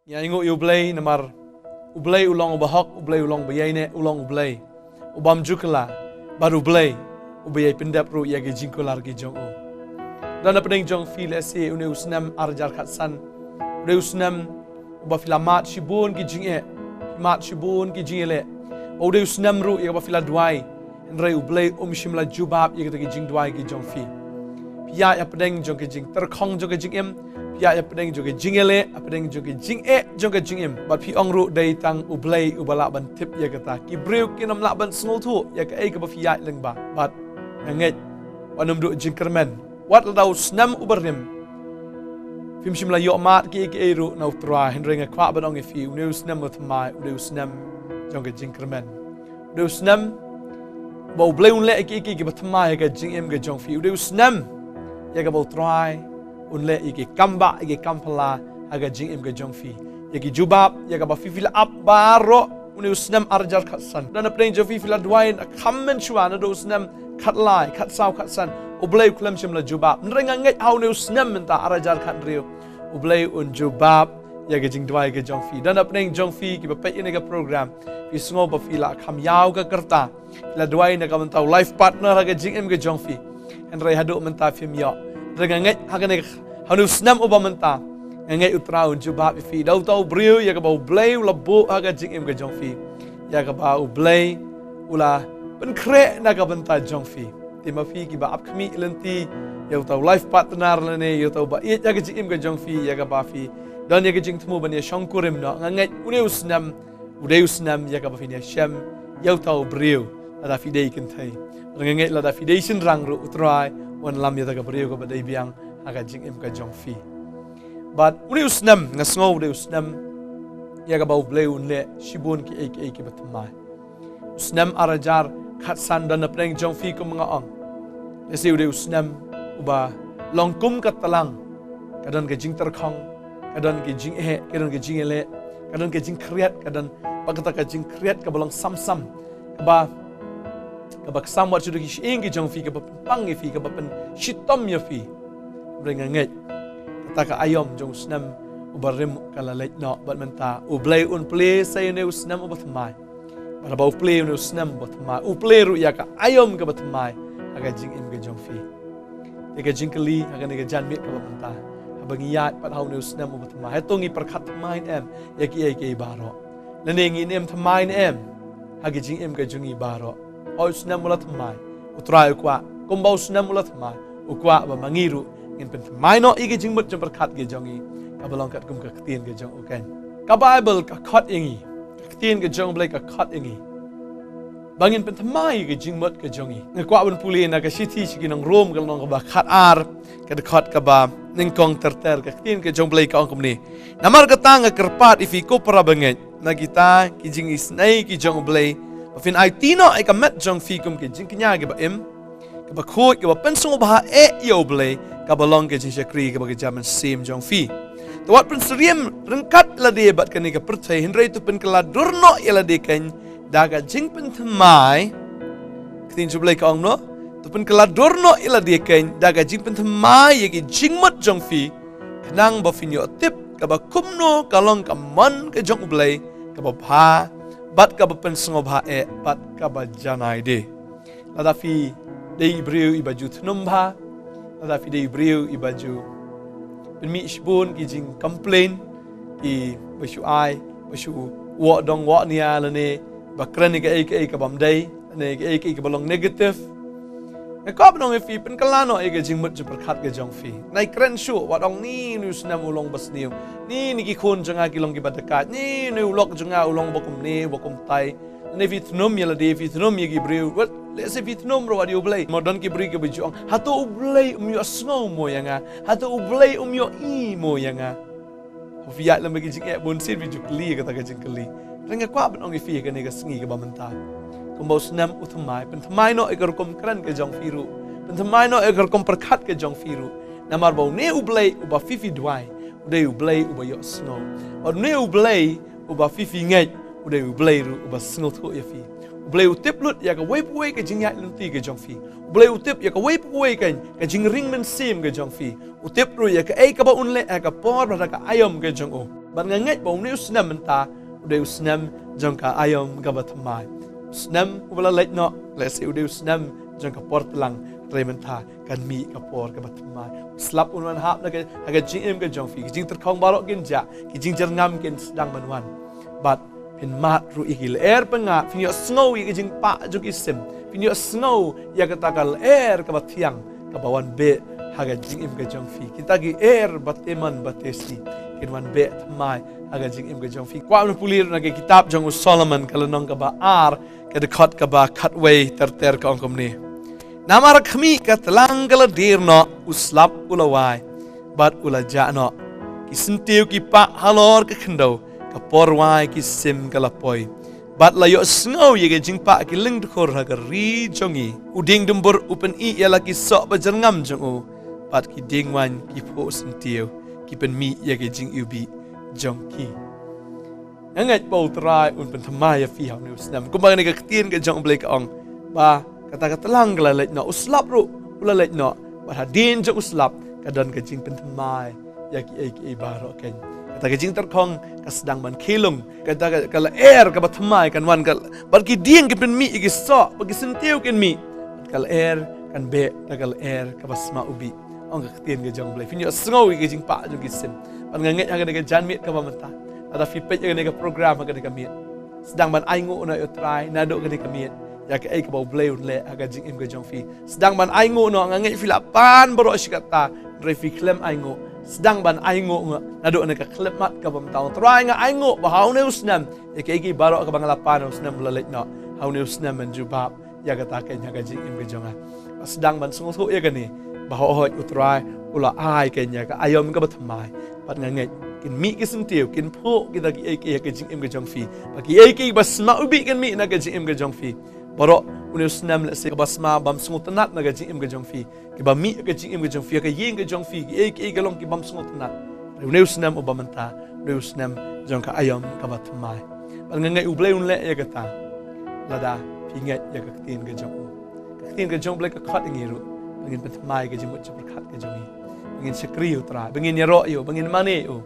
Ya ingo Blei namar Blei ulang ubahok Blei ulang bayane ulang Blei ubam jukla baru Blei ubayai pendap ru ya ge jingkolar ge jong o dan apa jong fil ese une usnam arjar khatsan une usnam uba filamat shibun ge jinge mat shibun ge jingele o de usnam ru ya ba fila duai Nrai Blei shimla jubab ya ge jing duai ge jong fi pia ya pedeng jong ge jing terkhong jong ge jing em pia ya pedeng jong ge jingele pedeng jong ge jing jong ge jing em bat pi ong ru dei tang Blei ubala ban tip ya kata ki breu kinam la ban snol thu ya ka ai ka ba fi ya leng ba bat nget wanum du jing kermen wat la dau snam ubernim fim shimla yo mat ki ru na utra hindring kwa ban ong fi u snam with mai u snam jong ge jing kermen u snam bo Blei un le ki ba thma ya ga jing em ge jong fi u snam ya ga bo try un le iki kamba iki kampala aga jing em ga jong fi yaki jubab ya ga ba fi fil up baro un usnam arjar khatsan dan apne jo fi fil adwain khammen chuan do usnam khatlai khatsau khatsan Blei kulam shimla jubab nrenga ngai au ne usnam menta arjar khat rio Blei un jubab ya ga jing dwai ga jong fi dan apne jong fi ki ba pe ine ga program fi sngo ba fi la kham yaw ga karta la dwai na ga menta life partner aga jing em ga jong fi en rai hadu menta fim ya Renganget hakane hanu snam ubamenta ngai utra un jubab fi dau tau briu ya ka bau Blei labu aga jing em ga jong fi ya ka bau Blei ula pen kre na ka benta jong fi tima fi ki ba apkmi lenti ya tau life partner lene ya tau ba ya ga jing em ga jong fi ya ka ba fi dan ya ga jing tmu ban ya shongkurim no ngai une usnam udai usnam ya ka ba fi ne shem ya tau briu ada fi dei kentai renganget la da fi dei sin rang ru utrai wan lam ya daga brio ko badai biang aga jing em ka jong fi but uni usnam ngasngo uni usnam ya ga bau Blei un le shibun ki ek batmai usnam arajar khatsan dan apreng jong fi ko mga ong lesi uni usnam uba longkum ka talang kadon ke jing terkhong kadon ke jing kadon ke jing ele kadon ke jing kriat kadon pagata ka jing kriat ka balong samsam ba kabak samwat sudah ki ingi jong fi kabap pangi fi kabapen shitom ya fi brenga nget kata ka ayom jong snam ubarim kala leit no bat menta Blei un play say ne snam ubat mai bara bau play ne snam bat mai play ru ya ka ayom ka bat mai aga jing im ga jong fi ega jing kali aga ne ga jan mit ka menta abangi yat pat hau ne snam ubat mai tongi perkhat mai em ya ki ai baro lenengi nem thmai em aga jing im ga jungi baro au snam mulat mai utrai kwa kumbau snam mulat mai ukwa ba mangiru ngin pen mai no ige jingmut jam perkhat ge jongi ka balong kat kum ka ktien ge jong uken ka bible ka khat ingi ka ktien ge jong Blei ka khat ingi bangin pen mai ge jingmut ge jongi ngkwa bun puli na ka sithi chi nang rom ka nong ba khat ar ka de khat ka ba ning kong terter ka ktien ge jong Blei ka ong kumni namar ka tang ka kerpat ifi ko para banget na kita ki jing isnai ki jong Blei fin ai tino ai ka met jong fi kum ke jing knya ge ba em ke ba khoi ke ba pensung ba yo Blei ka ba long ke jing shakri ke ba ke jaman sim jong fi to wat Nongkhryiem rengkat la de bat kan ke percaya hindrai tu pen kala durno ya la de kan daga jing pen thmai ktin ju Blei ka ong no tu pen kala durno ya la de kan daga jing pen thmai ye ke jing mat jong fi nang ba fin yo tip ka ba kumno kalong ka man ke jong Blei ka ba pha bat ka bapen sengob hae bat ka ba janai de lada fi dei briu ibaju thnum bha lada fi dei briu ibaju pen mi shbun ki jing complain ki basu ai basu wo dong wo nia lane bakran ke ai ka bam dei ne ke ai ka balong negative ne ka bnong fi pen kalano ai ke jing mut ju perkhat ke jong fi nai kren shu wa dong ni nu snam ulong bas niu ni ki khon janga ki long ki badakat ni nu lok janga ulong bokum ne bokum tai ne vitnom yela de vitnom ye ki briu wat le se vitnom ro adio Blei modon ki bri ke bujong hato Blei umyo snow mo yanga hato Blei umyo i mo yanga hofia lam ki jing e bon sir bi jukli ka ta ka jing kli renga kwa bnong fi ke ne ka sngi ke bamenta kumbau snam uthmai pen thmai no egar kom kran ke jong firu pen thmai no egar kom perkhat ke jong firu namar bau ne Blei uba fifi dwai ude Blei uba yo snow or ne Blei uba fifi ngai ude Blei ru uba snow tho ya fi Blei utip lut ya ka wei ke jing ya lenti ke jong fi Blei utip ya ka wei kan ka jing ring men sim ke jong fi utip ru ya ka ai ka ba unle ka por bra ka ayom ke jong o ban ngangai ba umne usnam menta ude usnam jongka ayom ka batmai usnam ubala letno lesi ude usnam jongka portlang rementa kan mi ka por ka batmai slap unwan hap na ka jing ka jong fi jing ter khong barok gin ja ki jing jer ngam kin sedang banwan but pin mat ru igil penga finyo snow i jing pa juk isim finyo snow ya kata kal ka bathiang ka bawan be haga jing ka jong fi kita gi bateman batesi kinwan be mai haga jing ka jong fi kwa pulir na ke kitab jong Solomon kalanong ka ba ka dekat ka ba cutway ter ka ongkom ni namar khmi ka tlang kala dirno uslap ulawai bat ulajano kisintiu ki pa halor ka khndo ka porwai ki sim kala poi bat layo snow ye ge jingpa ki ling khor ha ka ri jongi uding dumbur upen i yala ki so ba jerngam jongu bat ki dingwan ki pho sintiu ki pen mi ye ge jing ubi jongki ngangat pau trai un pen thamai fi haw news nam kumbang ni ka tien ka jong blei ka ong ba kata lang kala lek no uslap ru ula lek no ba hadin jo uslap kadon ka jing pen thamai ya ki baro ken kata ka jing ter khong ka sedang ban khilung kata kala ka bathamai kan wan kal bar ki ding ki pen mi ki so ba ki sintiu ken mi kala kan be kala ka basma ubi ong ka tien ka jong blei finyo sngo ki jing pa jo ki sim ban nganget ha ka jan mit ka ba mata ada fipet ka ka program ka ka mit sedang ban ai ngo na yo try na do ka ka mit ya ke ai ka bau Blei le aga jing im ka jong fi sedang ban ai ngo no ngangai filapan baro sikata refi klem ai ngo sedang ban ai ngo na do na ka klem mat ka bam taw try nga ai ngo ba haw ne usnam ya ke gi baro ka bang lapan usnam le no haw ne usnam man jubab ya ka ta ken ga jing im ka jonga sedang ban sungu thu ya ka ni ba ho utrai ula ai ken ya ka ayom ka batmai pat ngangai kin mi ki sintiu kin pho ki da ki ai ka jing im ka jong fi ba ki ai ki basma ubi kan mi na ka jing im ka jong fi baro unius nam le se basma bam sungut nat na ga jing im ga jong fi ki ba mi ga jing im ga jong fi ka ying ga jong fi ki ga long ki bam sungut nat unius nam obamanta unius nam jong ka ayom ka bat mai bal ngai u Blei un le ya ga ta lada pi ngai ya ka tin ga jong ka tin ga jong Blei ka khat ngi ru bangin pat mai ga jing cha khat ga jong ni bangin sekri u tra bangin yaro yo bangin mane u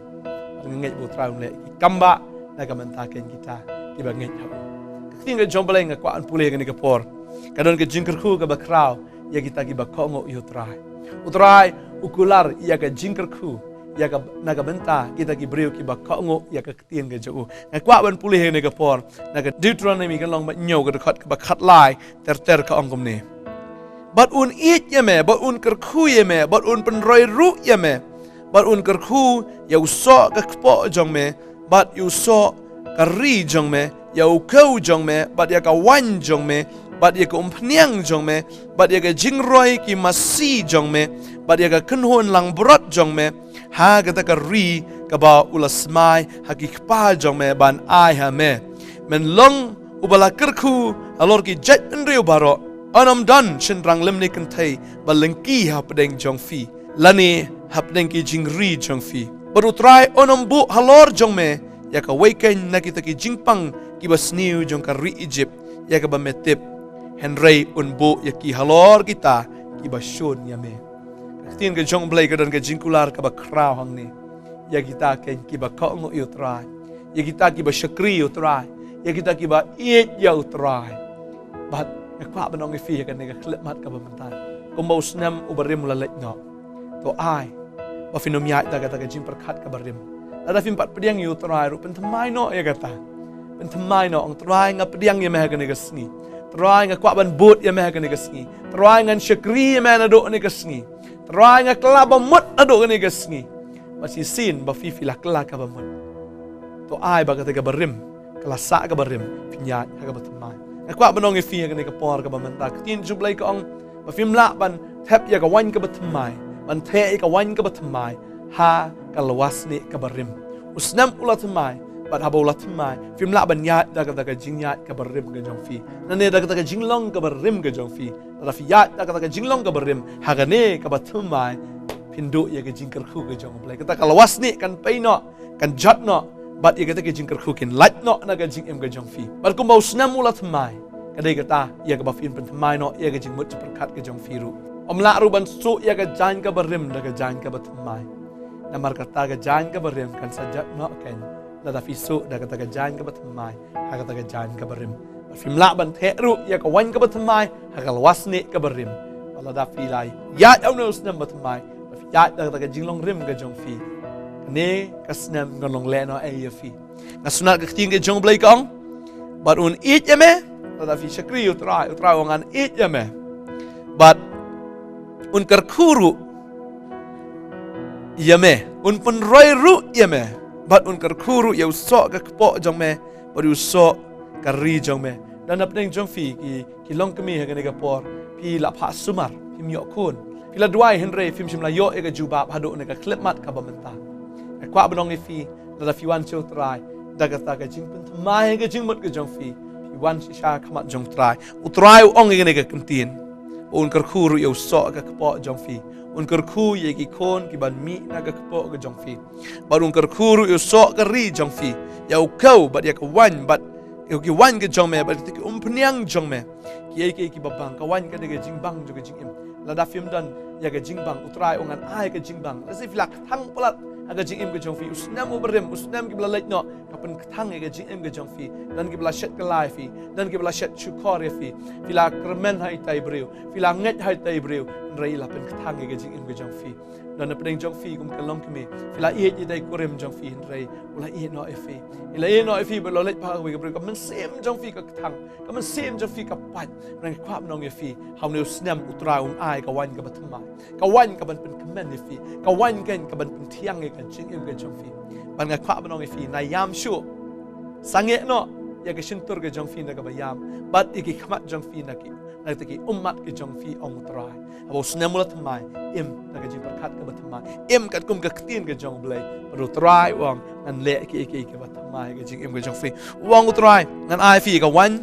ngai bu tra un le ki kamba na ka manta ken kita ki ba ngai ting ka jong Blei nga kwa an pule ni ka por kadon ka jingker khu ka ba kraw ya kita ki ba kongo utrai ukular ya ka jingker khu ya ka naga benta kita ki breu ki ba kongo ya ka tien ka jo nga kwa ban pule ni ka por naga Deuteronomy ka long ba nyo ka khat ka ba khat lai ter ka ongkom ni bat un it ya me bat un ker khu ya me bat un pen roi ru ya me bat un ker khu ya uso ka kpo jong me bat uso ka ri jong me ya ukau jong me bat ya ka wan jong me bat ya ka umpniang jong me bat ya ka jingroi ki masi jong me bat ya ka kenhon lang brot jong me ha ka ta ka ri ka ba ulasmai ha ki kpa jong me ban ai ha me men long ubala kerku alor ki jet nriu baro anam dan chenrang lemni kentai balengki ha pedeng jong fi lani ha pedeng ki jingri jong fi baru try onam bu halor jong me ya ka weekend na kita ki jingpang ki basniu jong ka ri Egypt ya ka ba metip Henry unbu ya ki halor kita ki basun ya me tin ka jong Blei ka dan ka jingkular ka ba kraw hang ni ya kita ken ki ba ko ngo yu try ya kita ki ba shakri yu try ya kita ki ba eat yu try but ka kwa ba nong fi ka ni ka klep mat ka ba mantan ko mo snam ubarim la lek no to ai ba finom ya ta ka jing perkhat ka barim ada film pat pediang yu try ru pen thamai no ya kata pen thamai no ong try nga pediang ya meh ka ni ka sngi try nga kwa ban boot ya meh ka ni ka sngi try nga shakri ya meh na do ni ka sngi try nga klaba mut na do ni ka sngi basi sin ba fi la kla ka ba mut to ai ba ka ta ka barim kala sa ka barim pinya ka ba thamai nga kwa banong fi ka ni ka por ka ba man ta tin ju Blei ka ong ba film la ban thap ya ka wan ka ba thamai ban the ka wan ka ba thamai ha kalwas ni ka barim usnam ulat thamai bat haba ulat thamai film la ban ya da ka jingyat ka barim ga jong fi na ne da ka jinglong ka barim ga jong fi da fi ya da ka jinglong ka barim ha ga ne ka ba thamai pindu ya ka jingker khu ga jong Blei kata kalwas ni kan pai no kan jat no bat ya ka jingker khu kin lat no na ga jing em ga jong fi bat ko ba usnam ulat thamai ka dei kata ya ka ba fin pen thamai no ya ka jing mut perkat ga jong fi ru omla ru ban su ya ka jan ka barim da ka jan ka ba thamai namar kata ga jan ka barim kan sajak no ken lada fisu da kata ga jan ka batmai ha kata ga jan ka barim fim la ban the ru ya ka wan ka batmai ha kal wasni ka barim lada fi lai ya au no snam batmai ya da kata ga jinglong rim ga jong fi ne ka snam ngolong le no ai fi ngasunat ka ting ga jong blai kong but un eat ya me lada fi shakri utrai wangan eat ya me but un karkuru yame un pun roi ru yame but un karkuru ya usok ka kpo jong me but usok ka ri jong me dan apneng jong fi ki long kami ha ka por pi la pha sumar pim yo kun pi la dwai henre fim shim la yo e ka juba hadu ne ka klip mat ka bamenta ka kwa bonong e fi la fi wan chu trai daga ta ka jing pun mai ka jing mot ka jong fi wan sha khamat jong trai utrai ong ne ka kamtin un karkuru ya usok ka kpo jong fi un karku ye ki kon ki ban mi na ka kpo ka jong fi but un karkuru yo so ka ri jong fi ya kau but ya ka wan but yo ki wan ka jong me but ki pnyang jong me ki babang ka wan ka de jing bang jo ka jing im la da film dan ya ka jing bang utrai ongan ai ka jing bang la si filak thang plat aga jing im ka jong fi usnam obrem usnam ki bla lek no ka pen thang ka jing im ka jong fi dan ki bla shet ka lai fi dan ki bla shet chu kor fi filak kremen hai tai breu filak nget hai tai breu rei la pen thang ga jing im ga jong fi dan na pedeng jong fi kum kalong kemi fila i ji dai kurem jong fi rei ula i no fi ila i no fi belo let pa we ga bre kam sem jong fi ka thang kam sem jong fi ka pat rang kwap nong fi how new snam utra un ai ka wan ka batma ka wan ka ban pen kamen fi ka wan ken ka ban pen thiang ga jing im ga jong fi ban ga kwap nong fi na yam shu sange no ya ga shintur ga jong fi na ga bayam bat iki khamat jong fi na ki na taki ummat ke jong fi ong trai abo snemulat mai im na ka jing perkat ka batmai im kat kum ka ktin ka jong blai padu trai wang an le ki ka batmai ka jing im ka jong fi wang trai ngan ai fi ka wan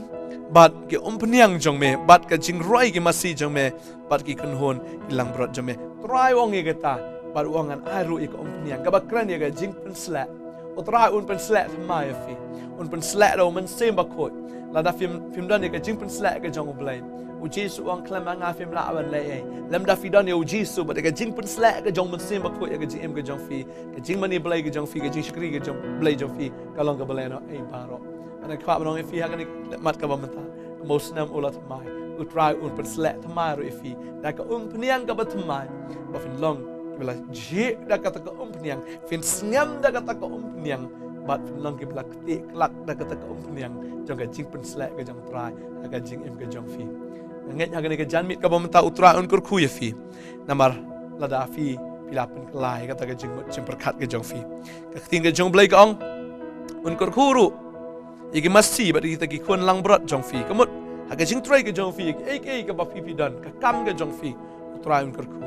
bat ke pniang jong me bat ka jing roi ki masi jong me bat ki kun hon ilang brot jong me trai wang e ta bat wang an ai ru ik pniang ka bakran ye ka jing pen slat o trai un pen slat mai fi un pen slat do man sem ba khoi la da film dan ye ka jing pen slat ka jong blai uji su ang klam nga film la awan le lam da fi dan ye uji su but ka jing pen slat ka jong man sem ba khoi ka jing em ka jong fi ka jing mani blai ka jong fi ka jing shkri ka jong blai jong fi ka long ka blai no ai baro ana kwa bonong fi ha ka ni mat ka ba mata mosnam ulat mai utrai un pen slat mai ro fi da ka pniang ka ba mai ba fin long bila je da ka ta ka pniang fin ngam da ka ta ka pniang bat fin long ki bila kti klak da ka ta ka pniang jong ka jing pen slat ka jong trai ka jing em ka jong fi nget ha ka ni ka jan mit ka ba mata utrai un kur khu ye fi namar lada fi pilapen kelai ka ta ka jing mot perkat ka jong fi ka ting ka jong blai ka ong un kur khu ru iki masi bat kita ki kun lang berat jong fi kamut aga jing try ke jong fi ek ka ba fi dan ka kam ke jong fi try un kerku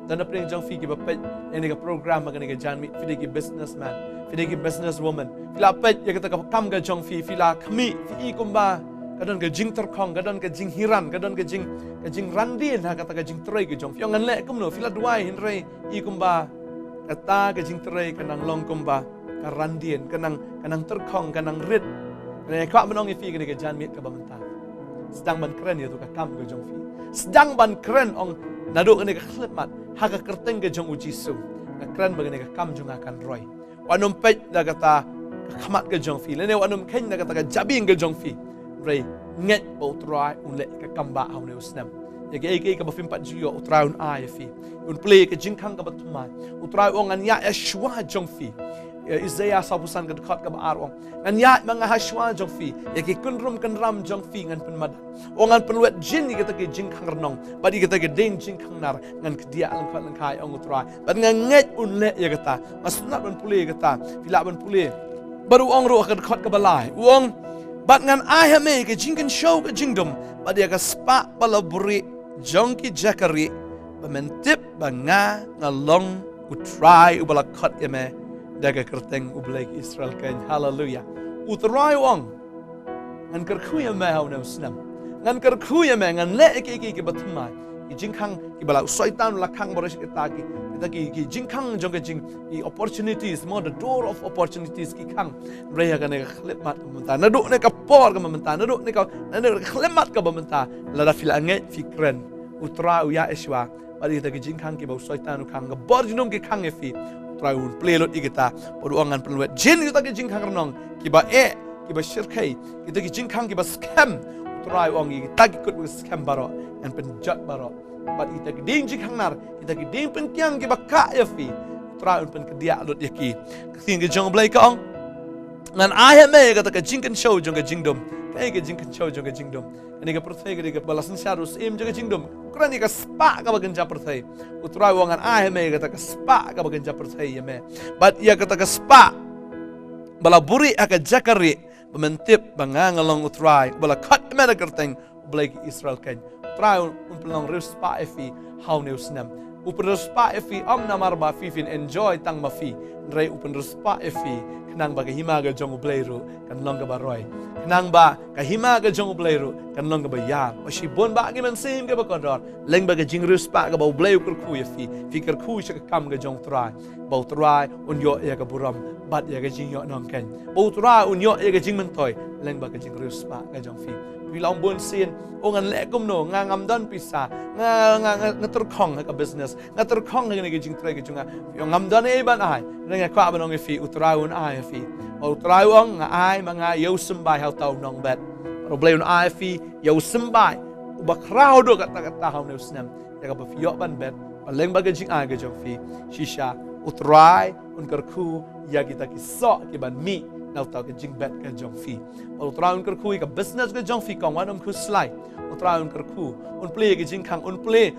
dan apeng jong fi ki ba pet ini ka program ka ni ka jan mi fi ki businessman fi ki businesswoman fila pet ya kita ka kam ke jong fi fila khmi fi kumba kadon ke jing terkong kadon ke jing hiran kadon ke jing randin ha kata ke jing try ke jong fi ngan le kum no fila duai hinre I kumba kata ke jing try kanang long kumba ka randin kanang terkong kanang rit Nè kwa menong ifi kene ke jan mit ka bamenta. Sedang ban keren ya tu ka kam ke jong fi. Sedang ban keren ong nado kene ka khlep mat ha ka kerteng ke jong uji su. Ka keren bagene ka kam jong akan roy. Wanum pet da kata ka khamat ke jong fi. Lene wanum ken da kata ka jabing ke jong fi. Rei nget bo try un le ka kamba au ne usnam. Ya ke ka ba fim pat ju utrai un ai fi. Un play ke jingkang ka batmai. Utrai ong an ya shwa jong fi. Isaiah sabusan ka dekat ka baarong ngan ya mga haswa jong fi ya ki kunrum kanram jong fi ngan penmad ongan penwet jin kita ki jing khang renong badi kita ki ding jing khang nar ngan kedia lang khat lang kai ong utrai bad ngan nget un le ya kata masnat ban pule kata pila ban pule baru ong ro ka dekat ka balai wong bad ngan ai ha me ki jing kan show ka jingdom badi ka spa balabri jong ki jakari bamentip banga ngalong utrai ubala khat ya me daga kerteng ublai Israel kan haleluya utrai wong ngan kerkhuya me haw na snam ngan kerkhuya me ngan le ki batmai ki jingkhang ki bala shaitan la khang boris kita ki jingkhang jong jing ki opportunities mo the door of opportunities ki khang reya kan ka khlemat menta nadu ne ka por ka menta nadu ne ka khlemat ka menta la da fil anget fikran utrai uya eswa bari kita jing kang ki bau soitan kang ga borjunum ki kang efi utrai un plelot igita poruangan penwet jin kita ki jing kang renong ki ba ki ba shirkai kita ki jing kang ki ba scam utrai ong ki tagi kut scam baro and penjat baro but kita ki ding jing kang nar kita ki ding pen kiang ki ba ka efi utrai un pen kedia lot yaki king ki jong blai ka ong ngan ai me kata ka jing kan show jong ka jingdom kai ka jing kan show jong ka jingdom ani ka perthai ka balasan sharus em jong ka jingdom krani ka spa ka bagan ja perthai utrai wangan ai me kata ka spa ka bagan ja perthai ya me but ia kata ka spa bala buri aka jakari mentip bangangalong utrai bala khat me kerteng blai Israel kan utrai un pelong rus spa efi how news nam upen spa efi am namar ba fifin enjoy tang mafi rai upen spa efi kanang ba kahimaga jong ubleiru kan long ba roy kanang ba kahimaga jong ubleiru kan long ba ya o si bon ba gi man sim ga ba kodor leng ba ga jingrus pa ga ba ubleiru kur khu fi fikir khu sha kam ga jong trai ba trai un yo ya ga buram bat ya ga jing yo nong ken ba trai un yo ya ga jing man toy leng ba ga jingrus pa ga jong fi bilang bon sin ongan lekum no ngam don pisa ngatur khong ka business ngatur khong ga jing trai ga junga yo ngam don e ban ai renga kwa ba nong fi utraun ai fi utraun nga ai manga yo sembai hau tau nong bet ro bleun ai fi yo sembai uba crowd do kata hau ne usnam ya ka fi yo ban bet paleng ba ga jing ai ga jong fi shisha utrai un karku ya kita ki so ki ban mi nau tau ke jing bet ke jong fi utraun karku ka business ke jong fi kong wanam ku slai utraun karku un play ke jing kang un play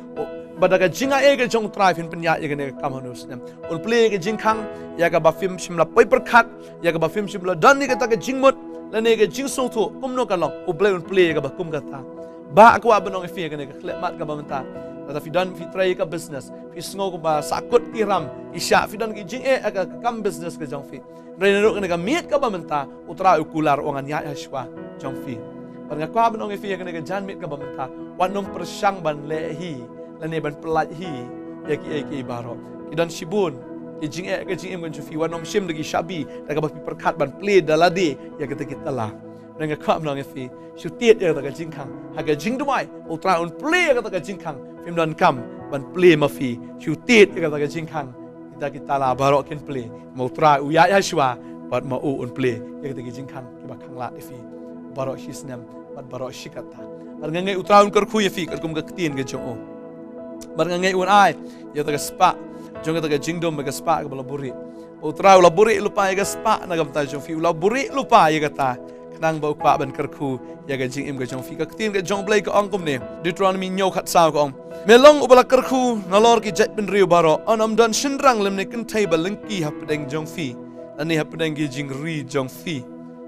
badaga jinga e ke jong trai fin penya ye ne kam hanus nem un play ke jing kang ya ka ba film shimla paper cut ya ka ba film shimla dan ni ka ta ke jing mot la ne ke jing so tho kum no ka long u play un play ka ba kum ka ta ba aku abanong e fi ke ne ka khle mat ka ba menta ta fi dan fi trai ka business fi sngo ko ba sakut iram isha fi dan ki jing e ka kam business ke jong fi rai ne ro ka ne ka miet ka ba menta utra ukular ongan ya shwa jong fi par nga kwa abanong e fi ke ne ka jan mit ka ba menta wanom persang ban lehi lane ban pelat hi ya ki baro idan shibun ki jing em kan chufi wanom shim lagi shabi daga ba perkat ban play dalade ya kita la dengan kam nang fi shutiet ya daga jing kang haga jing dumai ultra un play ya daga jing kang film dan kam ban play ma fi shutiet ya daga jing kang kita la baro ken play mo ultra uya ya shwa bat ma un play ya daga jing kang ki ba kang la fi baro shisnam bat baro shikata bar ngai ultra un kar khu ya fi kar kum ga tin ga jo barang ngai un ai ya ta spa jong ta jingdom ga spa ga laburi utra laburi lupa ya ga spa na ga ta jong fi laburi lupa ya ga ta kanang ba ukpa ban karku ya ga jing im ga jong fi ka tin ga jong blai ka angkum ne Deuteronomy nyo khat sa ko ong melong ubala karku na lor ki jet bin riu baro anam dan shindrang lem ne kan table lengki hap deng jong fi ani hap deng gi jing ri jong fi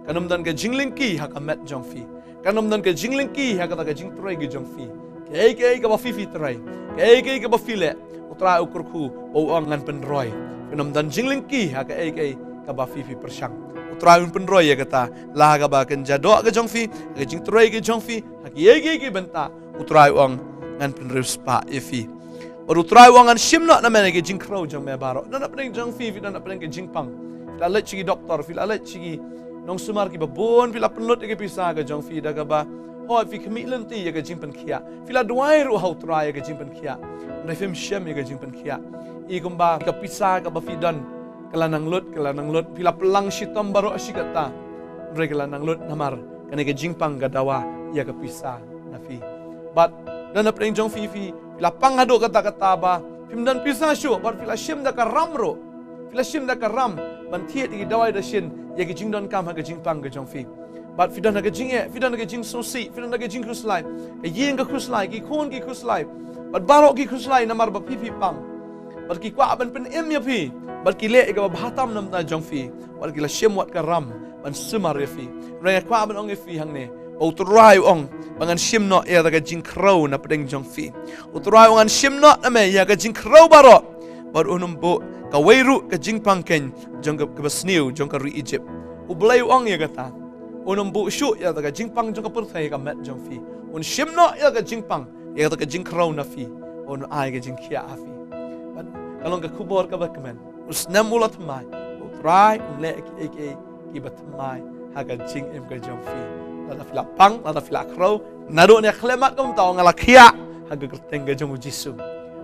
kanam dan ga jing lengki ha ka met jong fi kanam dan ga jing lengki ha ka ta ga jing troi gi jong fi ke ka ba fi fi trai ke ka ba file utra ukurku o angan penroy kenam dan jingling ki ha ka ka ba fi persang utra un penroy ya kata la ga ba kan jado ga jong fi ga jing troy ga jong fi ha ki benta utra ang ngan penrus spa fi utra ang an shimna na mena ga jing crow jong me baro na peng jong fi na peng ga jing pang la let chi doktor fi la let chi nong sumar ki ba bon fi la penlut ga pisa ga jong fi da ga ba ho fi kemilen ti ya ga jing pen khia fila duai ru hau tra ya ga jing pen khia na film shem ya ga jing pen khia i kumba ka pisa ka ba fi dan kala nang lut fila pelang shitom baro asikata re kala nang lut namar kane ga jing pang ga dawa ya ga pisa na fi but dan na preng jong fi fila pang hado kata ba film dan pisa shu bar fila shem da ka ramro fila shem da ka ram ban thiet i dawai da shin ya ga jing don kam ha ga jing pang ga jong fi but fidan naga jing so si fidan naga jing khuslai ka yeng ka khuslai ki khon ki khuslai but baro ki khuslai namar ba fi pang but ki kwa ban pen em ya fi but ki le ga bhatam nam na jong fi but ki la shem wat ka ram ban sumar ya fi re kwa ban ong fi hang ne utrai ong bangan shem no ya ga jing crow na pedeng jong fi utrai ong an shem no na me ya ga jing crow baro but unum bo ka weiru ka jing pang ken jong ka basniu jong ka ri Egypt ublai ong ya ga ta unum bu shu ya daga jingpang jong ka perthai ka met jong fi un shimno ya ga jingpang ya daga jing crow na fi un ai ga jing khia fi ban kalong ka khubor ka bakmen us namulat mai utrai un le ki bat mai ha ga jing em ga jong fi la fila pang la fila crow na do ne khlemat kom taw ngala khia haga kerteng ke jong Jisu.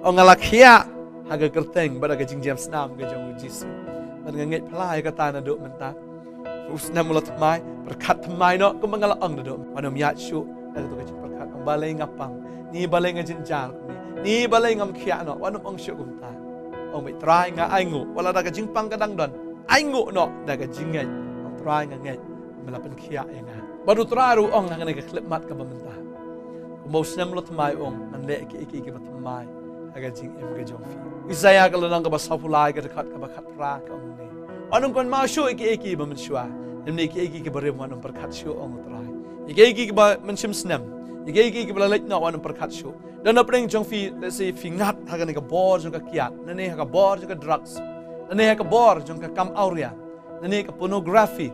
Ong ngalakia haga kerteng bada ke jing jam senam ke jong Jisu. Man nganget pelai kata na duk mentah. Usnam mulut mai berkat mai no ko mangalaang na duk. Manum yat syu na to ke jing berkat balai ngapang. Ni balai ngajin jar ni balai ngam khia no wanum ong syu kum ta. Ong bai try nga ai ngu wala da ke jing pang kadang don. Ai ngu no da ke jing ngai. Ong try nga ngai melapan khia nga. Baru teraru ong nang ke klip mat ka mentah. Mo snam lot mai ong nan le ki bat mai aga jing em ga jong fi Isaiah ka lanang ka basapulai ka dekat ka bakat ra ka ong ni anong kon ma shu ki ba man shwa nemni ki bare mo anong perkat shu ong trai ki ba man shim snam ki ba lek no anong perkat shu dan na pring jong fi let's say fi ngat haga ni ka bor jong ka kiat nane ha ka bor jong ka drugs nane ha ka bor jong ka kam auria nane ka pornography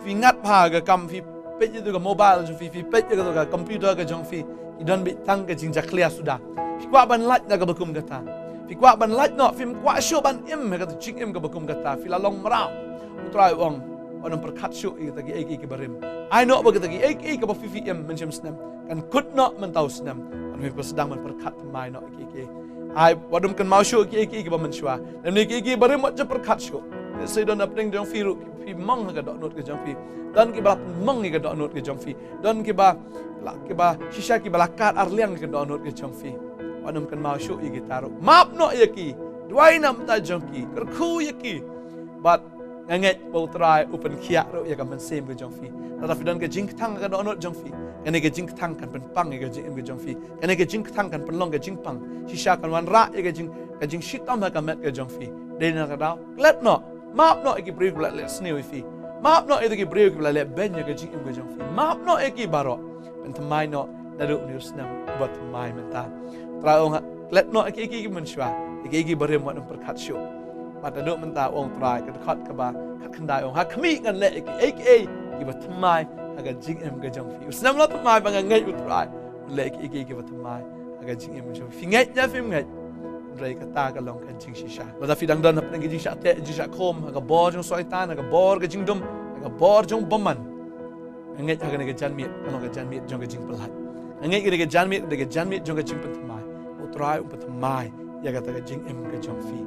fi ngat pa ga kam fi pet itu ke mobile jong fi pet itu ke komputer ke jong fi idon bi tang ke jing clear sudah fi kwa ban lat na ke bakum kata fi kwa ban lat no fi kwa shu ban im ke jing im ke bakum kata fi la long marau utrai ong onam perkat shu kita ki barim ai no ba kita ki ke ba fi im mencem snam kan kut no mentau snam an fi sedang men perkat mai no ki ai wadum kan mau shu ki ba menshwa dan ni ki barim wat je perkat shu se don apning jong fi ru fi mong ke dok not ke jong fi dan ki ba mong ke dok not ke jong fi dan ki ba shisha ki balakat arliang ke dok not ke jong fi wadum kan mau shu ki taru map no ki duai nam ta jong ki kerku ki but nganget bau try open kia ro ya kan sem ke jong fi tetapi dan ke jing tang ke dok not jong fi ene ke jing tang kan pen pang ke jing ke jong fi ene ke jing tang kan pen long ke jing pang shisha kan wan ra ke jing shitam ka met ke jong fi dena ka daw let no map no ki break la let snew fi map no ki break la let ben ke jing ke jong fi map no ki baro pen tmai no daru news nam buat mai menta traong let no ki men shwa ki bare mo nam perkat shu pada duk menta ong try ke dekat ke ba kat kendai ong ha kami kan le ki bat mai aga jing em ke jong fi usnam lot mai bang ngai utrai le ki bat mai aga jing em jong fi ngai ja fi ngai rai kata ka long kan jing shisha la fi dang dan hap ngi jing sha te jing sha khom aga bor jong soitan aga bor ke jing dum aga bor jong boman ngai aga ne ke jan mi long ke jan mi jong ke jing pelat ngai ke jan mi jong ke jing pat mai utrai pat mai ya kata ke jing em ke jong fi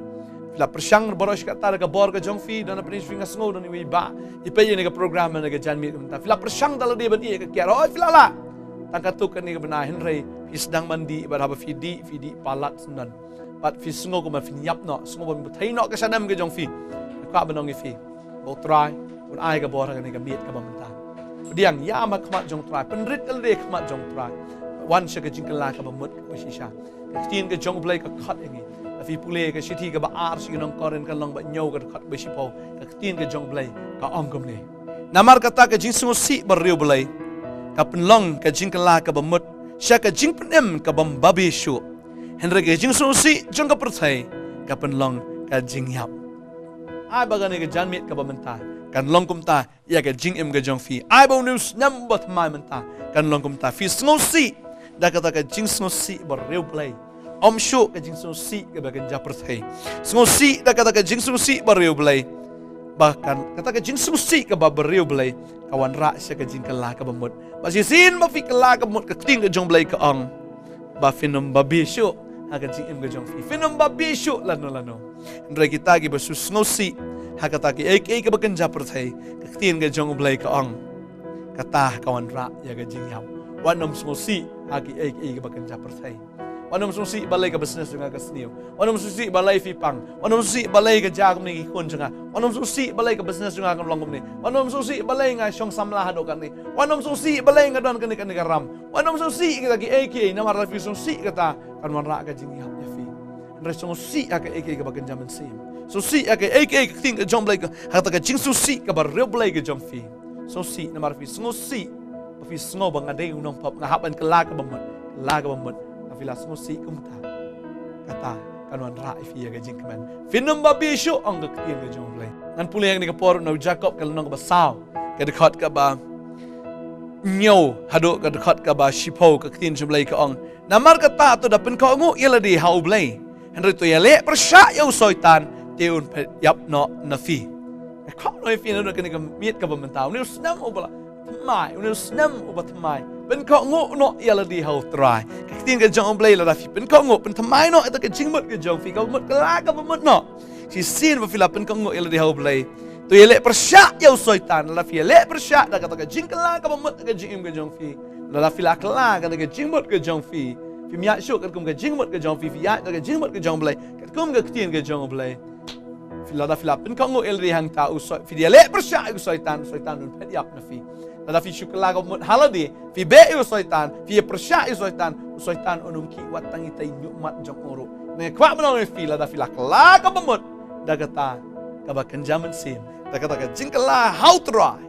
la persang boros kata ke bor ke jong fi dan apa ni swing sngo dan wi ba ipe ni ke program ne ke jan mi ta la persang dal dia ben ke kiar oi filala tangkatuk ni ke benah henry fi sedang mandi berapa fi di palat sendan pat fi sngo ko ma fi yap no sngo bon thai no ke sanam ke jong fi ka benong fi bo try un ai ke bor ni ke miet ke bamta diang ya ma khmat jong try penrit al de khmat jong try wan se ke jingkala ke bamut ko shisha tin ke jong blai ke khat ngi fi pule ke city ke ba ar si nong koren kan long ba nyau ke khat be sipo ke tin ke jong blai ka ongkom ni namar kata ke jing sngo si bar riu blai ka penlong ke jingkala ke bamut sha ke jing penem ke bam babi shu henry ke jing sngo si jong ka perthai ka penlong ka jing yap ai ba ke janmit ka bamenta kan long kum ta ya ke jing em ke jong fi ai ba news nam bot mai menta kan long kum ta fi sngo si da kata ke jing sngo si bar riu blai om shu ke jing sngo si ke bagan japert hai sngo si da kata ke jing sngo si bar riu blai bahkan kata ke jing sngo si ke ba bar riu blai kawan ra sya ke jing kala ke bamut ba si sin ba fi kala ke mut ke ting ke jong blai ke ong ba finom ba bi shu ha ke jing em ke jong fi finom ba bi shu lano ndra kita ki ba su sngo si ha kata ki ek bagan japert hai ke ting ke jong blai ke ong kata kawan ra ya ke jing yap wanom sngo si ha ki ek bagan japert hai Wanam susi balai ke business dengan ke seniu. Wanam susi balai fipang. Wanam susi balai ke jagung ni kun cenga. Wanam susi balai ke business dengan ke longgom ni. Wanam susi balai ngai syong samlah hadokan ni. Wanam susi balai ngadon ke ni ram. Wanam susi kita ki AK nama rafi susi kata kan wanra ke jingi hap ya fi. Ndre susi ke AK ke bagan jaman sim. Susi ke AK ke ting ke jom balai ke kata ke jing susi ke bar real balai ke jom fi. Susi nama rafi susi. Fi sngo bang ade unong pop ngahapan ke la ke bamut. Vila semua si kumta kata kanuan ra ifi ga jing keman finum babi shu ong ke tien ke jong blai ngan pule yang ni ke por no Jacob ke nong ba saw ke dekat ke ba nyo hado ke dekat ke ba shipo ke tien jong blai ke ong namar kata tu dapen ko ngu yela di hau blai henry tu yale persya yo soitan teun yap no nafi ko no ifi no ke ni ke miet ke ba mentau ni senam obla Thymmai unil snam ubat Thymmai pen ko ngo no yala di hau try ka tin ka jong Blei la fi pen ko ngo pen Thymmai no eta ka jingmut ka jong fi ka mut ka la ka mut no si sin ba fila pen ko ngo yala di hau Blei tu yele persya ya soitan la fi yele persya da ka jing ka la ka mut ka jing ka jong fi la fila ka la ka jingmut ka jong fi fi mya shu ka kum ka jingmut ka jong fi ya ka jingmut ka jong Blei ka kum ka tin ka jong Blei fila pen ko ngo yala di hang ta usoi fi yele persya ya soitan nun pet yap na fi Nada fi syukurlah kau mut haladi fi be u soitan fi persya u soitan onum ki watang itai nyumat jong oro ne kwa menong fi la da fi la kala ka bamut da kata ka ba kenjaman sim da kata ka jingkala how try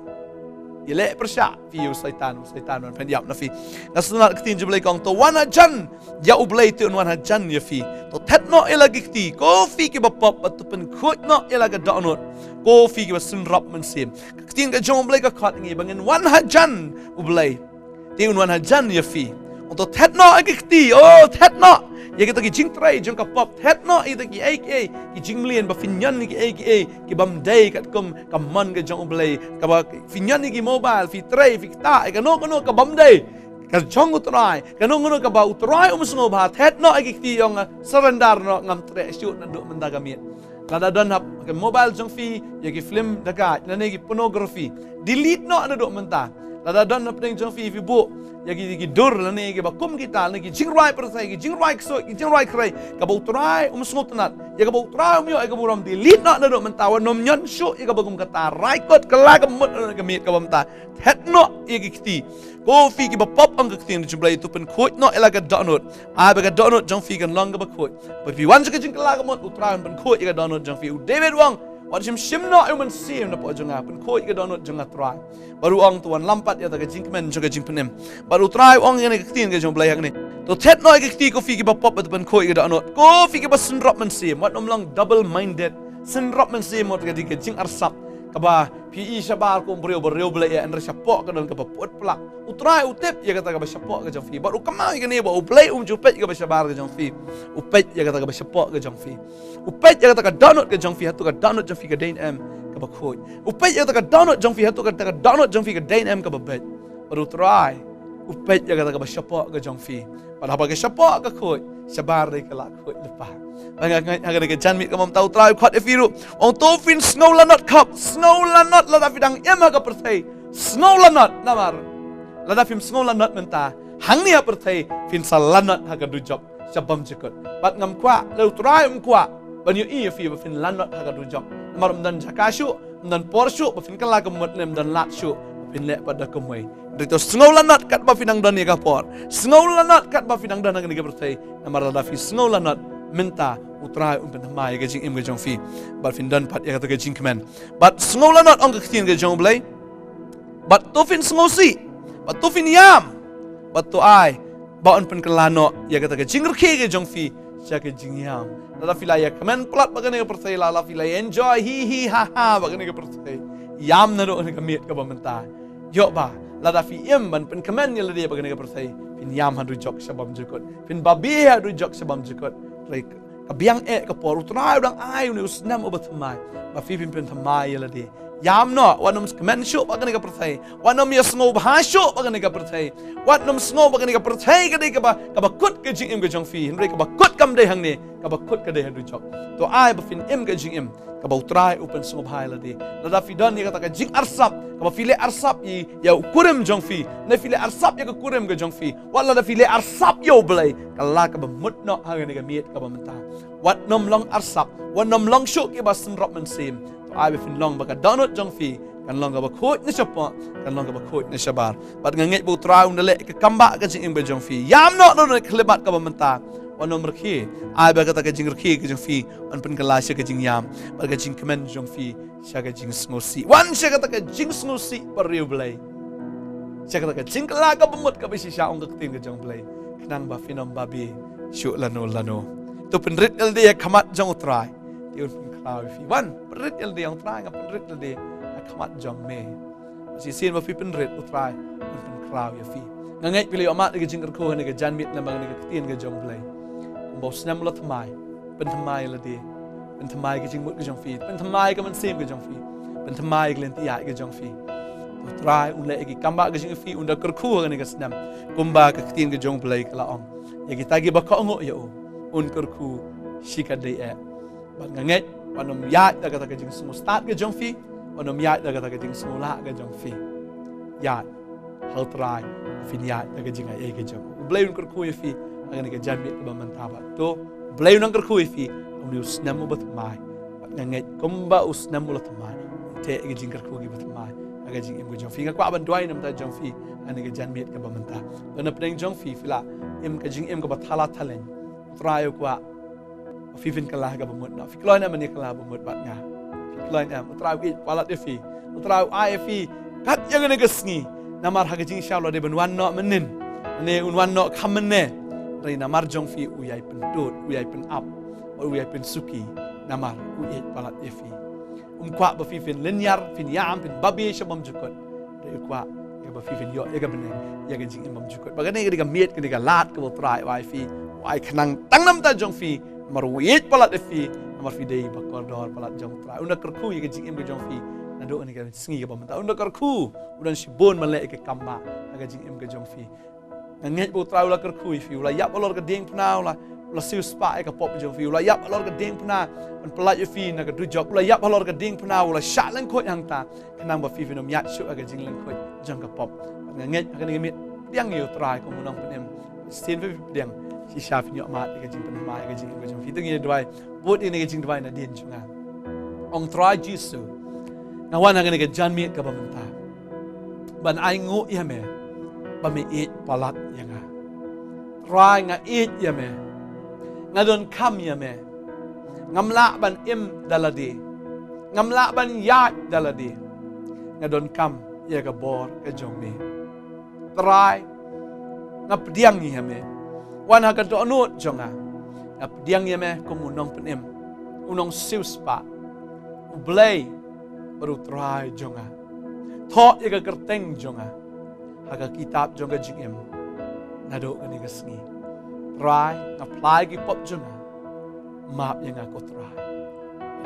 ile persya fi u soitan on pendiap na fi nasunat ketin je Blei kong to wana jan ya u Blei tu wana jan ya fi to tetno elagi kti ko fi ki bapop atu pen khut no elaga donut ko fi ki basun rap men sim ketin ka jong Blei ka khat ngi bangin wan hajan u Blei ti un wan hajan ya fi untuk tetno agi kti oh tetno ya kita ki jing trai jong ka pop tetno ita ki ai ki jing mlien ba finyan ki ai ki Bantei kat kum ka man ka jong Blei ka ba finyan ki mobile fi trai fi ta ka no ka Bantei ka jong utrai ka no ka ba utrai umusngo ba tetno agi kti yong surrender no ngam tre shoot na do mendaga miet lada don hap ke mobile jong fi ya ki film daga na ne ki pornography delete no na do menta lada don hap ding jong fi bu ya ki dur la ne ki ba kum kita ne ki jingrai persai ki jingrai so ki jingrai krai ka ba utrai umusngo tanat ya ka ba utrai umyo ka buram delete no na do menta wa nom nyon shu ya ka ba kum kata raikot kala ka mut ka miet ka bamta tetno ya ki kti ko fi ki ba pop ang ktin ju Blei tu pen khot no ela ka donut a ba ka donut jong fi kan long ka ba khot ba fi wan ka jing kala ka mot utrai pen khot ya ka donut jong fi u David wang wan sim no u man sim na po jong a pen khot ka donut jong a trai baru ong tuan lampat ya ta ka jing men jo ka jing penem baru trai ong ya ne ka ktin ka jong Blei hak ni to tet no ka kti ko fi ki ba pop tu pen khot ka donut ko fi ki ba sun drop man sim wat om long double minded sun drop man sim mot ka jing arsap kaba PE sabar ko brio Blei ya andre sapok ka don ka pot plak utrai utip ya kata ka ba sapok ka jong fi baru kamai ka ni ba Blei jupet ka ba sabar ka jong fi upet ya kata ka ba sapok ka jong fi upet ya kata ka donut ka jong fi hatu ka donut jong fi ka dain em ka ba khoi upet ya kata ka donut jong fi hatu ka donut jong fi ka dain em ka ba bet baru utrai upet ya kata ka ba sapok ka jong fi pada ba ka sapok ka khoi sabar ka la khoi lepa Agar ke jan mit kamam tau trai khat efiru ong to fin snow lanot cup snow lanot la dafidang ema ka perthai snow lanot namar la dafim snow lanot menta hang ni ha perthai fin salanot ha ka du job sabam jikot bat ngam kwa le trai kwa ban yu i fi fin lanot ha ka du job namar dan jakashu dan porshu ba fin kala ka mot lem dan lat shu fin le pada kemai Rito snow lanot kat ba finang dan ni ka por snow lanot kat ba finang dan ni ka perthai namar la dafi snow lanot minta utrai pen Thymmai ka jing im ka jong fi bat fin dan pat ya ka jing kemen bat snow lanot ong ka ktin ka jong Blei bat to fin snow si bat to fin yam bat to ai ba on pen kelano ya ka jing rke ka jong fi sya ka jing yam la fila ya kemen plat ba ka ne ka perthai la fila enjoy hi ha ha ba ka ne ka perthai yam na do ka miet ka ba menta yo ba la fi im ban pen kemen ya la dia ba ka ne ka perthai fin yam han du jok sabam jukot fin babi ha du jok sabam jukot kabiang ka por utrai udang ai uni usnam ubat Thymmai ba fi pen Thymmai ya la dia yam no wanom kemen shu ba ka ne ka perthai wanom ya sngo ba shu ba ka ne ka perthai wanom sngo ba ka ne ka perthai ka dei ka ba kut ka jing im ka jong fi henry ka ba kut kam dei hang ni ka ba kut ka dei du jok to ai ba fin im ka jing im ka ba utrai upen sngo ba la dia la da fi don ni ka ta ka jing arsap ka ba file arsap i ya kurim jong fi ne file arsap ya ka kurim ka jong fi wala da file arsap yo Blei kala ka ba mut no hang ni ka miet ka ba menta wat nom long arsap wat nom long shu ki ba sun rop man sim to ai ba fin long ba ka donut jong fi kan long ka ba khot ni sapa kan long ka ba khot ni sabar bat nganget bu trau ndale ka kamba ka jing im ba jong fi yam no no klebat ka ba menta wanom rkhi ai ba ka ta ka jing rkhi ka jong fi on pen kala sha ka jing yam ba ka jing kemen jong fi sha ka jing snosi wan sha ka ta ka jing snosi par riu Blei sha ka ta ka jing kala ka bumut ka ba si sha ong ka tin ka jong Blei knang ba finom babi shu lano tu penrit el dia khamat jong utrai ti un klau fi wan penrit el dia utrai ngap penrit el dia khamat jong me si sin ba fi penrit utrai un pen klau ya fi ngangai pili amat ke jing ko ne ke jan mit na bang ne ke tin ke jong Blei bo snam la Thymmai pen Thymmai la dia pen Thymmai ke jing mut ke jong fi pen Thymmai ke man sim ke jong fi pen Thymmai ke len ti ya ke jong fi try unle egi kamba ke jing fi unda kerku ngani ke senam kumba ke tin ke jong Blei ke laong ya kita gi bakok ngo ya un kerku shika dei bat nganget panom ya da kata ke jing semua start ke jong fi panom ya da kata ke jing semua la ke jong fi ya hal try fin ya da ke jing ai ke jong Blei un kerku ya fi ngani ke jambi ke bamantaba to Blei un kerku ya fi uni usnam bat mai nganget kumba usnam lat mai te ke jing kerku gi bat mai aga jing em ke jong fi ngakwa ban dwai nam ta jong fi ani ke jan met ke bamanta dona pneng jong fi fila em ke jing em ke bathala thalen try kwa fifin kalah ke bamut na fikloi na mani kalah bamut bat nga fikloi na try ke palat de fi try ai fi kat yang ne ke sngi namar ha ke jing sha lo de ban wan no menin ne un wan no khamne rai namar jong fi uyai pentut uyai pen up uyai pen suki namar uyai palat de fi kwa ba fifin linyar fin yam fin babi shabam jukot de kwa ya ba fifin yo ya ga bene ya ga jing imam jukot ba ga ne ga miet ga lat ko try wi fi wai khnang tang nam ta jong fi mar wit palat de fi mar fi dei ba kordor palat jong try una kerku ya ga jing im ga jong fi na do ni ga sngi ga ba mata una kerku udan shibon male ke kamba ga jing im ga jong fi nget bo try ula kerku fi ula ya balor ga ding pna ula siu spa ka pop jong fi ula ya balor ga ding pnaมันปลายฟีนักดูจอกเลยยับพลอร์กระดิ่งพนาวเลยชาลังโคยังตาขนางบ่ฟีฟินมยัดชุกระดิ่งลังโคจังกระปอบเงี้ยกันนี่มีเดียงอยู่ตรายของมุนองเป็นเอ็มสตีนฟิเดียงชิชาฟินยอมากระดิ่งเป็นมากระดิ่งกระดิ่งฟีตึงยี่ด้วยบูดiniกระดิ่งด้วยน่ะดินชุงาองตรายจิสุงาวันกันนี่กระจันมีกับบันตาบันไองูยามบันมีอีปลัดยังไงตรายงาอียามงาโดนคำยามngamla ban im daladi ngamla ban ya daladi ngadon kam ya ka bor ka jongme try ngap diang ni hame wan ha ka to anut jonga ngap diang yame komunong penem unong siuspa Blei baru try jonga tho ya ka kerteng jonga ha ka kitab jonga jingem ngado kani ka sngi try apply ki pop jonga maaf yang aku try.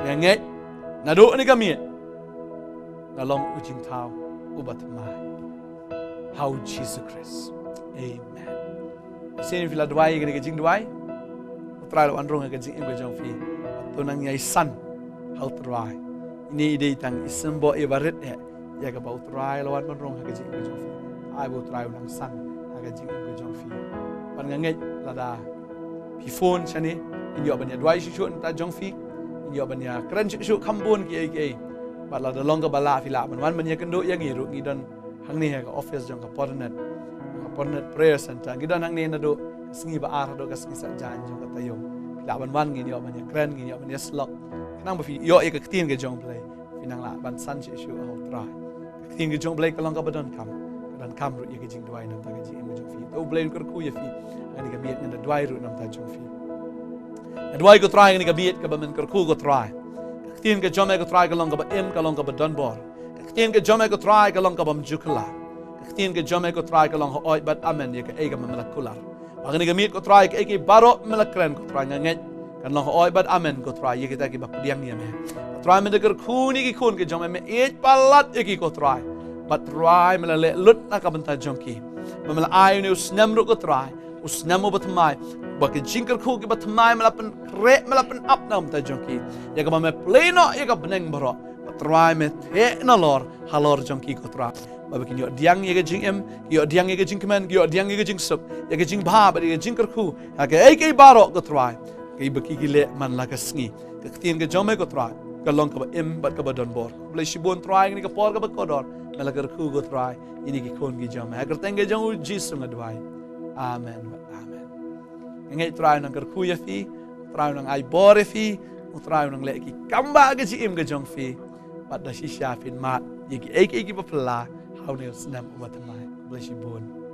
Yang nado ni kami, nalong ujing tau ubat mai. How Jesus Christ, Amen. Sini fila dua yang kita jing dua, try lawan rong yang jing ibu jong fi. Tunang yai san, how try. Ini ide tang isembo ibarat ya ke bau try lawan rong yang jing ibu jong fi. I will try unang san yang jing ibu jong fi. Pangangai lada, phone sini. Inyo banya dua isu ta jong fi inyo banya keren isu kambun ki bala da longa bala fila man banya kendo yang ngiru ngidon hang ni ka office jong ka Potternet prayer center ngidon hang ni na do sngi ba ar do ka sngi sa jan jong ka tayo fila ban ngi inyo banya keren ngi inyo banya slok nang ba fi yo e ka tin ke jong Blei finang la ban san chi isu au tra ka tin ke jong Blei ka longa badon kam ru ye ke jing dwai nam ta ke jing jong fi to Blei ka ku ye fi ani ka miet nda dwai ru nam ta jong fi Adwai ko try ni kabiet ka bamen kerku ko try. Katin ke jome ko try ka long ka ba im ka long ka ba donbor. Katin ke jome ko try ka long ka bam jukla. Katin ke jome ko try ka long ho oi bat amen ye ka e ka malakular. Pag ni kamit ko try ka e baro malakren ko try nganget kan long ho oi bat amen ko try ye kita ki ba pdiang ye me. Try me de kerku ni ki kun ke jome me e palat ye ki ko try. But try melale lut na ka banta jongki. Mamala ayu ni usnam ru ko try. Usnam mo batmai baki jingker ku ki batmai malapan kre malapan up nam ta jongki ya ka me pleno ya ka beneng baro try me te na lor halor jongki ko tra baki yo diang ye ka jingem yo diang ye ka jingkemen yo diang ye ka jingsuk ya ka jing ba ba ye jingker ku ha ka ai kai baro ko try kai baki gile man la ka sngi ka tin ka jome ko try ka long ka ba im bat ka ba don bor Blei shibon try ni ka por ka ba ko dor malagar ku ko try ini ki kon gi jome agar tenge jong jisu ngadwai amen. Ngai try nang kerku ya fi, try nang ai bore fi, try nang leki kamba ga ji im ga jong fi, pada shisha fin mat, yiki eki ba pla, how ne snap ubat mai, Blei shibon.